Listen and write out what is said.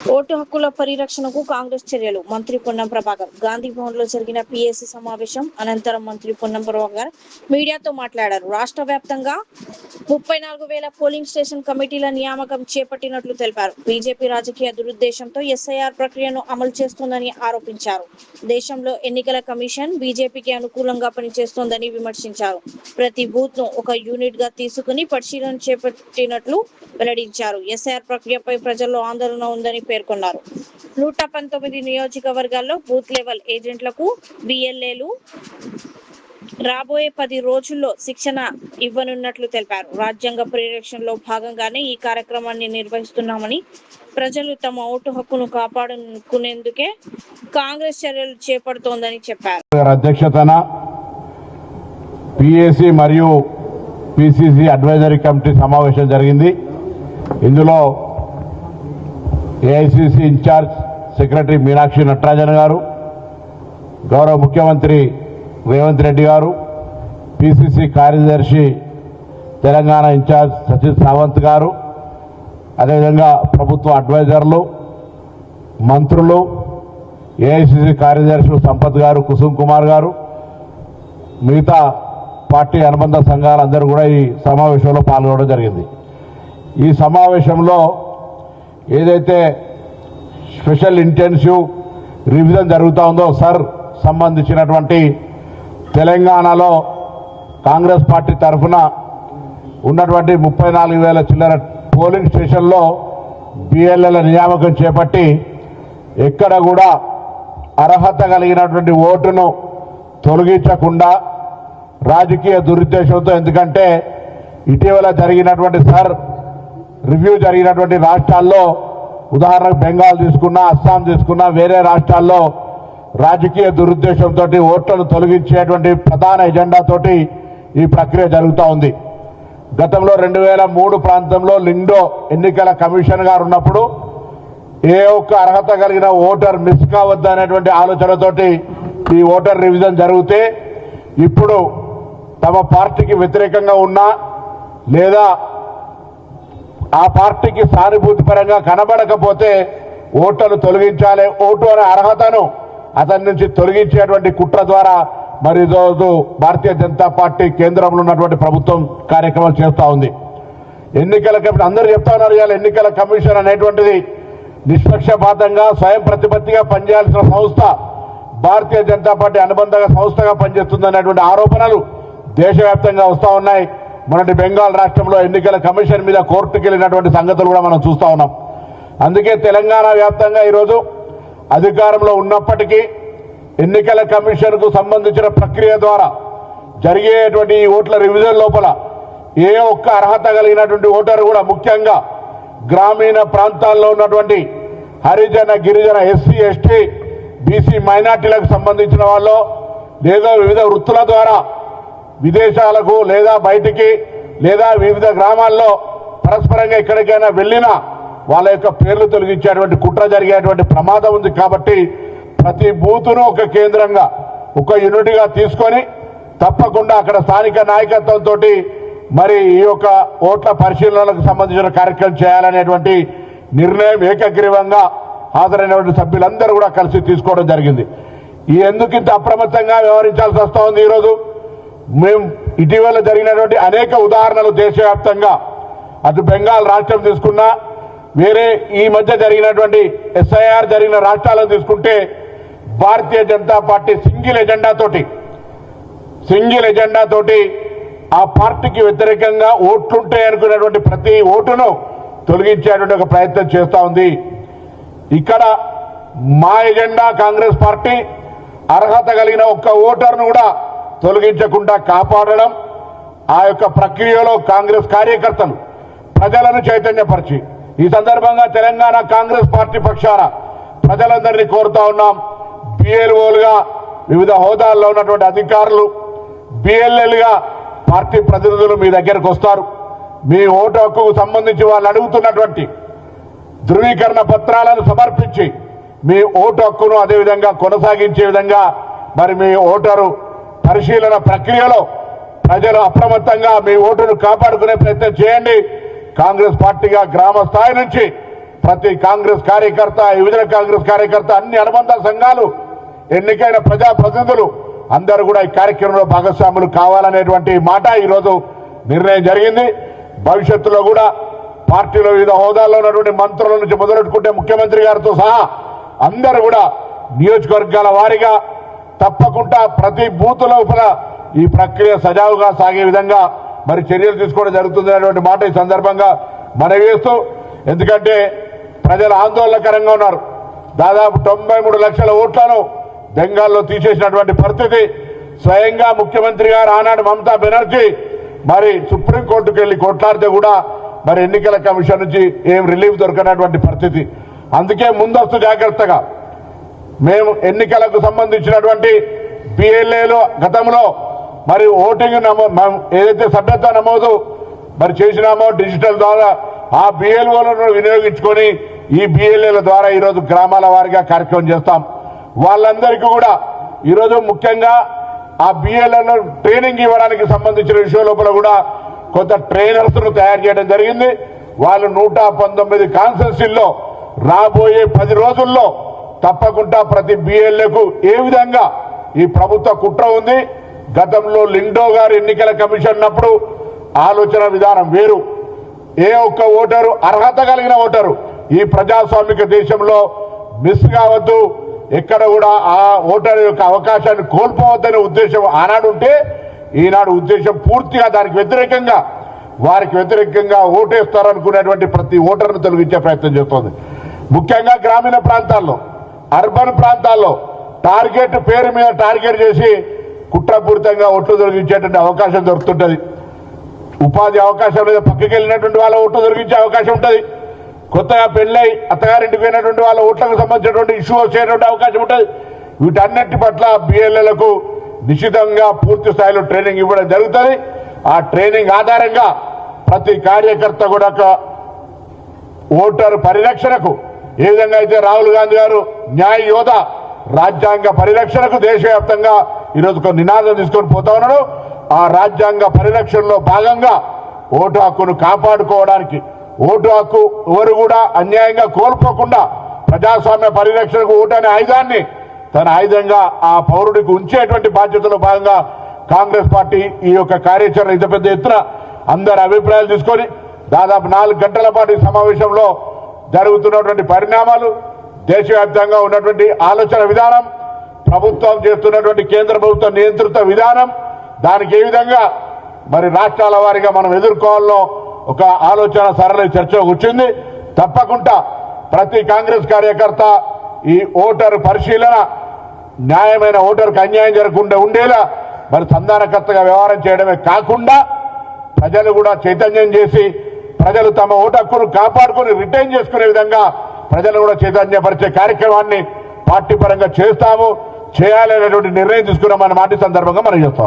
Vote హక్కుల పరిరక్షణకు కాంగ్రెస్ చర్యలు. మంత్రి పొన్నం ప్రభాకర్ గాంధీ భవన్ లో జరిగిన పిఎస్సి సమావేశం అనంతరం మంత్రి పొన్నం ప్రభాకర్ మీడియాతో మాట్లాడారు. రాష్ట్ర వ్యాప్తంగా 34,000 పోలింగ్ స్టేషన్ కమిటీల నియామకం చేపట్టినట్లు తెలిపారు. బీజేపీ రాజకీయ దురుద్దేశంతో ఎస్ఐఆర్ ప్రక్రియను అమలు చేస్తోందని ఆరోపించారు. దేశంలో ఎన్నికల కమిషన్ బీజేపీకి అనుకూలంగా పనిచేస్తోందని విమర్శించారు. ప్రతి బూత్ ను ఒక యూనిట్ గా తీసుకుని పరిశీలన చేపట్టినట్లు వెల్లడించారు. ఎస్ఐఆర్ ప్రక్రియపై ప్రజల్లో ఆందోళన ఉందని పేర్కొన్నారు. 119 నియోజకవర్గాల్లో బూత్ లెవెల్ ఏజెంట్లకు బిఎల్ఏలు రాబోయే 10 రోజుల్లో శిక్షణ ఇవ్వనున్నట్లు తెలిపారు. రాజ్యాంగ పరిరక్షణలో భాగంగానే ఈ కార్యక్రమాన్ని నిర్వహిస్తున్నామని, ప్రజలు తమ ఓటు హక్కును కాపాడుకునేందుకే కాంగ్రెస్ చర్యలు చేపడుతోందని చెప్పారు. అధ్యక్షతన పిఎస్సి మరియు పిసిసి అడ్వైజరీ కమిటీ సమావేశం జరిగింది. ఇందులో AICC incharge secretary Meenakshi Natarajan గారు, గౌరవ ముఖ్యమంత్రి రేవంత్ రెడ్డి గారు, పిసిసి కార్యదర్శి తెలంగాణ ఇన్ఛార్జ్ సచిన్ సావంత్ గారు, అదేవిధంగా ప్రభుత్వ అడ్వైజర్లు, మంత్రులు, ఏఐసిసి కార్యదర్శులు సంపత్ గారు, కుసుమ్ కుమార్ గారు, మిగతా పార్టీ అనుబంధ సంఘాలందరూ కూడా ఈ సమావేశంలో పాల్గొనడం జరిగింది. ఈ సమావేశంలో ఏదైతే స్పెషల్ ఇంటెన్సివ్ రివిజన్ జరుగుతూ ఉందో సంబంధించినటువంటి తెలంగాణలో కాంగ్రెస్ పార్టీ తరఫున ఉన్నటువంటి 34,000 చిల్లర పోలింగ్ స్టేషన్లో బిఎల్ఏల నియామకం చేపట్టి ఎక్కడ కూడా అర్హత కలిగినటువంటి ఓటును తొలగించకుండా రాజకీయ దురుద్దేశంతో, ఎందుకంటే ఇటీవల జరిగినటువంటి రివ్యూ జరిగినటువంటి రాష్ట్రాల్లో, ఉదాహరణకు బెంగాల్ తీసుకున్నా, అస్సాం తీసుకున్నా, వేరే రాష్ట్రాల్లో రాజకీయ దురుద్దేశంతో ఓట్లను తొలగించేటువంటి ప్రధాన ఎజెండాతోటి ఈ ప్రక్రియ జరుగుతూ ఉంది. గతంలో 2003 ప్రాంతంలో లింగ్డో ఎన్నికల కమిషన్ గారు ఉన్నప్పుడు ఏ ఒక్క అర్హత కలిగిన ఓటర్ మిస్ కావద్దు అనేటువంటి ఆలోచనతోటి ఈ ఓటర్ రివిజన్ జరిగితే, ఇప్పుడు తమ పార్టీకి వ్యతిరేకంగా ఉన్నా లేదా ఆ పార్టీకి సానుభూతి పరంగా కనబడకపోతే ఓట్లను తొలగించాలి, ఓటు అనే అర్హతను అతని నుంచి తొలగించేటువంటి కుట్ర ద్వారా మరి ఈరోజు భారతీయ జనతా పార్టీ కేంద్రంలో ఉన్నటువంటి ప్రభుత్వం కార్యక్రమాలు చేస్తూ ఉంది. ఎన్నికల కమిషన్ అందరూ చెప్తా ఉన్నారు, ఇవాళ ఎన్నికల కమిషన్ అనేటువంటిది నిష్పక్షపాతంగా స్వయం ప్రతిపత్తిగా పనిచేయాల్సిన సంస్థ, భారతీయ జనతా పార్టీ అనుబంధ సంస్థగా పనిచేస్తుందనేటువంటి ఆరోపణలు దేశవ్యాప్తంగా వస్తూ ఉన్నాయి. మొన్నటి బెంగాల్ రాష్ట్రంలో ఎన్నికల కమిషన్ మీద కోర్టుకు వెళ్ళినటువంటి సంగతులు కూడా మనం చూస్తూ ఉన్నాం. అందుకే తెలంగాణ వ్యాప్తంగా ఈరోజు అధికారంలో ఉన్నప్పటికీ ఎన్నికల కమిషన్కు సంబంధించిన ప్రక్రియ ద్వారా జరిగేటువంటి ఈ ఓట్ల రివిజన్ లోపల ఏ ఒక్క అర్హత కలిగినటువంటి ఓటరు కూడా, ముఖ్యంగా గ్రామీణ ప్రాంతాల్లో ఉన్నటువంటి హరిజన, గిరిజన, ఎస్సీ, ఎస్టీ, బీసీ మైనార్టీలకు సంబంధించిన వాళ్ళు లేదా వివిధ వృత్తుల ద్వారా విదేశాలకు లేదా బయటికి లేదా వివిధ గ్రామాల్లో పరస్పరంగా ఎక్కడికైనా వెళ్ళినా వాళ్ళ యొక్క పేర్లు తొలగించేటువంటి కుట్ర జరిగేటువంటి ప్రమాదం ఉంది. కాబట్టి ప్రతి బూతును ఒక కేంద్రంగా, ఒక యూనిట్గా తీసుకొని తప్పకుండా అక్కడ స్థానిక నాయకత్వంతో మరి ఈ యొక్క ఓట్ల పరిశీలనలకు సంబంధించిన కార్యక్రమం చేయాలనేటువంటి నిర్ణయం ఏకగ్రీవంగా హాజరైనటువంటి సభ్యులందరూ కూడా కలిసి తీసుకోవడం జరిగింది. ఈ ఎందుకు ఇంత అప్రమత్తంగా వ్యవహరించాల్సి వస్తూ ఉంది? ఈరోజు మేము ఇటీవల జరిగినటువంటి అనేక ఉదాహరణలు దేశవ్యాప్తంగా, అటు బెంగాల్ రాష్ట్రం తీసుకున్నా, వేరే ఈ మధ్య జరిగినటువంటి ఎస్ఐఆర్ జరిగిన రాష్ట్రాలను తీసుకుంటే భారతీయ జనతా పార్టీ సింగిల్ ఎజెండాతోటి ఆ పార్టీకి వ్యతిరేకంగా ఓట్లుంటాయి అనుకున్నటువంటి ప్రతి ఓటును తొలగించేటువంటి ఒక ప్రయత్నం చేస్తూ ఉంది. ఇక్కడ మా ఎజెండా కాంగ్రెస్ పార్టీ అర్హత కలిగిన ఒక్క ఓటర్ను కూడా తొలగించకుండా కాపాడడం, ఆ యొక్క ప్రక్రియలో కాంగ్రెస్ కార్యకర్తలు ప్రజలను చైతన్యపరిచి, ఈ సందర్భంగా తెలంగాణ కాంగ్రెస్ పార్టీ పక్షాన ప్రజలందరినీ కోరుతా ఉన్నాం. బిఎల్ఓలుగా వివిధ హోదాల్లో ఉన్నటువంటి అధికారులు, బిఎల్ఎల్గా పార్టీ ప్రతినిధులు మీ దగ్గరకు వస్తారు. మీ ఓటు హక్కుకు సంబంధించి వాళ్ళు అడుగుతున్నటువంటి ధృవీకరణ పత్రాలను సమర్పించి మీ ఓటు హక్కును అదేవిధంగా కొనసాగించే విధంగా మరి మీ ఓటరు పరిశీలన ప్రక్రియలో ప్రజలు అప్రమత్తంగా మీ ఓటును కాపాడుకునే ప్రయత్నం చేయండి. కాంగ్రెస్ పార్టీగా గ్రామ స్థాయి నుంచి ప్రతి కాంగ్రెస్ కార్యకర్త, యువజన కాంగ్రెస్ కార్యకర్త, అన్ని అనుబంధ సంఘాలు, ఎన్నికైన ప్రజాప్రతినిధులు అందరూ కూడా ఈ కార్యక్రమంలో భాగస్వాములు కావాలనేటువంటి మాట ఈరోజు నిర్ణయం జరిగింది. భవిష్యత్తులో కూడా పార్టీలో వివిధ హోదాల్లో ఉన్నటువంటి మంత్రుల నుంచి మొదలెట్టుకుంటే ముఖ్యమంత్రి గారితో సహా అందరూ కూడా నియోజకవర్గాల వారీగా తప్పకుండా ప్రతి బూత్ లోపల ఈ ప్రక్రియ సజావుగా సాగే విధంగా మరి చర్యలు తీసుకోవడం జరుగుతుంది అనేటువంటి మాట ఈ సందర్భంగా మనవి చేస్తూ, ఎందుకంటే ప్రజలు ఆందోళనకరంగా ఉన్నారు. దాదాపు 93 లక్షల ఓట్లను బెంగాల్లో తీసేసినటువంటి పరిస్థితి. స్వయంగా ముఖ్యమంత్రి గారు ఆనాడు మమతా బెనర్జీ మరి సుప్రీంకోర్టుకు వెళ్లి కొట్లాడితే కూడా మరి ఎన్నికల కమిషన్ నుంచి ఏం రిలీఫ్ దొరకనటువంటి పరిస్థితి. అందుకే ముందస్తు జాగ్రత్తగా మేము ఎన్నికలకు సంబంధించినటువంటి బిఎల్ఏలో గతంలో మరి ఓటింగ్ ఏదైతే సభ్యత్వ నమోదు మరి చేసినామో డిజిటల్ ద్వారా ఆ బిఎల్ఓలను వినియోగించుకొని ఈ బిఎల్ఏల ద్వారా ఈరోజు గ్రామాల వారీగా కార్యక్రమం చేస్తాం. వాళ్ళందరికీ కూడా ఈరోజు ముఖ్యంగా ఆ బిఎల్ఏలను ట్రైనింగ్ ఇవ్వడానికి సంబంధించిన విషయం లోపల కూడా కొంత ట్రైనర్స్ ను తయారు చేయడం జరిగింది. వాళ్ళు 119 కాన్స్టిట్యూన్సీల్లో రాబోయే 10 రోజుల్లో తప్పకుండా ప్రతి బిఎల్ఏకు ఏ విధంగా ఈ ప్రభుత్వ కుట్ర ఉంది. గతంలో లిండో గారు ఎన్నికల కమిషన్ ఉన్నప్పుడు ఆలోచన విధానం వేరు. ఏ ఒక్క ఓటరు అర్హత కలిగిన ఓటరు ఈ ప్రజాస్వామిక దేశంలో మిస్ కావద్దు, ఎక్కడ కూడా ఆ ఓటరు యొక్క అవకాశాన్ని కోల్పోవద్దనే ఉద్దేశం ఆనాడు ఉంటే, ఈనాడు ఉద్దేశం పూర్తిగా దానికి వ్యతిరేకంగా, వారికి వ్యతిరేకంగా ఓటేస్తారనుకునేటువంటి ప్రతి ఓటర్ను తొలగించే ప్రయత్నం చేస్తోంది. ముఖ్యంగా గ్రామీణ ప్రాంతాల్లో, అర్బన్ ప్రాంతాల్లో టార్గెట్ పేరు మీద టార్గెట్ చేసి కుట్రపూరితంగా ఓట్లు తొలగించేటువంటి అవకాశం దొరుకుతుంటది. ఉపాధి అవకాశం మీద పక్కకి వెళ్ళినటువంటి వాళ్ళ ఓట్లు తొలగించే అవకాశం ఉంటుంది. కొత్తగా పెళ్ళై అత్తగారింటికి పోయినటువంటి వాళ్ళ ఓట్లకు సంబంధించినటువంటి ఇష్యూ వచ్చేటువంటి అవకాశం ఉంటుంది. వీటన్నిటి పట్ల బిఎల్ఏలకు నిశ్చితంగా పూర్తి స్థాయిలో ట్రైనింగ్ ఇవ్వడం జరుగుతుంది. ఆ ట్రైనింగ్ ఆధారంగా ప్రతి కార్యకర్త కూడా ఓటరు పరిరక్షణకు ఏ విధంగా అయితే రాహుల్ గాంధీ గారు న్యాయ యోధ, రాజ్యాంగ పరిరక్షణకు దేశవ్యాప్తంగా ఈరోజు ఒక నినాదం తీసుకొని పోతా ఉన్నాడు. ఆ రాజ్యాంగ పరిరక్షణలో భాగంగా ఓటు హక్కును కాపాడుకోవడానికి, ఓటు హక్కు ఎవరు కూడా అన్యాయంగా కోల్పోకుండా ప్రజాస్వామ్య పరిరక్షణకు ఓటు అనే ఆయుధాన్ని తన ఆయుధంగా ఆ పౌరుడికి ఉంచేటువంటి బాధ్యతలో భాగంగా కాంగ్రెస్ పార్టీ ఈ యొక్క కార్యాచరణ ఇంత పెద్ద ఎత్తున అందరి అభిప్రాయాలు తీసుకొని దాదాపు 4 గంటల పాటు ఈ సమావేశంలో జరుగుతున్నటువంటి పరిణామాలు, దేశవ్యాప్తంగా ఉన్నటువంటి ఆలోచన విధానం, ప్రభుత్వం చేస్తున్నటువంటి కేంద్ర ప్రభుత్వ నియంత్రిత విధానం, దానికి ఏ విధంగా మరి రాష్ట్రాల వారీగా మనం ఎదుర్కోవాలో ఒక ఆలోచన సరళ చర్చ వచ్చింది. తప్పకుండా ప్రతి కాంగ్రెస్ కార్యకర్త ఈ ఓటరు పరిశీలన, న్యాయమైన ఓటరుకు అన్యాయం జరగకుండా ఉండేలా మరి సంధానకర్తగా వ్యవహారం చేయడమే కాకుండా ప్రజలు కూడా చైతన్యం చేసి ప్రజలు తమ ఓటు హక్కును కాపాడుకుని రిటైన్ చేసుకునే విధంగా ప్రజలు కూడా చైతన్యపరిచే కార్యక్రమాన్ని పార్టీ పరంగా చేస్తాము, చేయాలనేటువంటి నిర్ణయం తీసుకున్నామన్న మాట సందర్భంగా మనం చేస్తాం.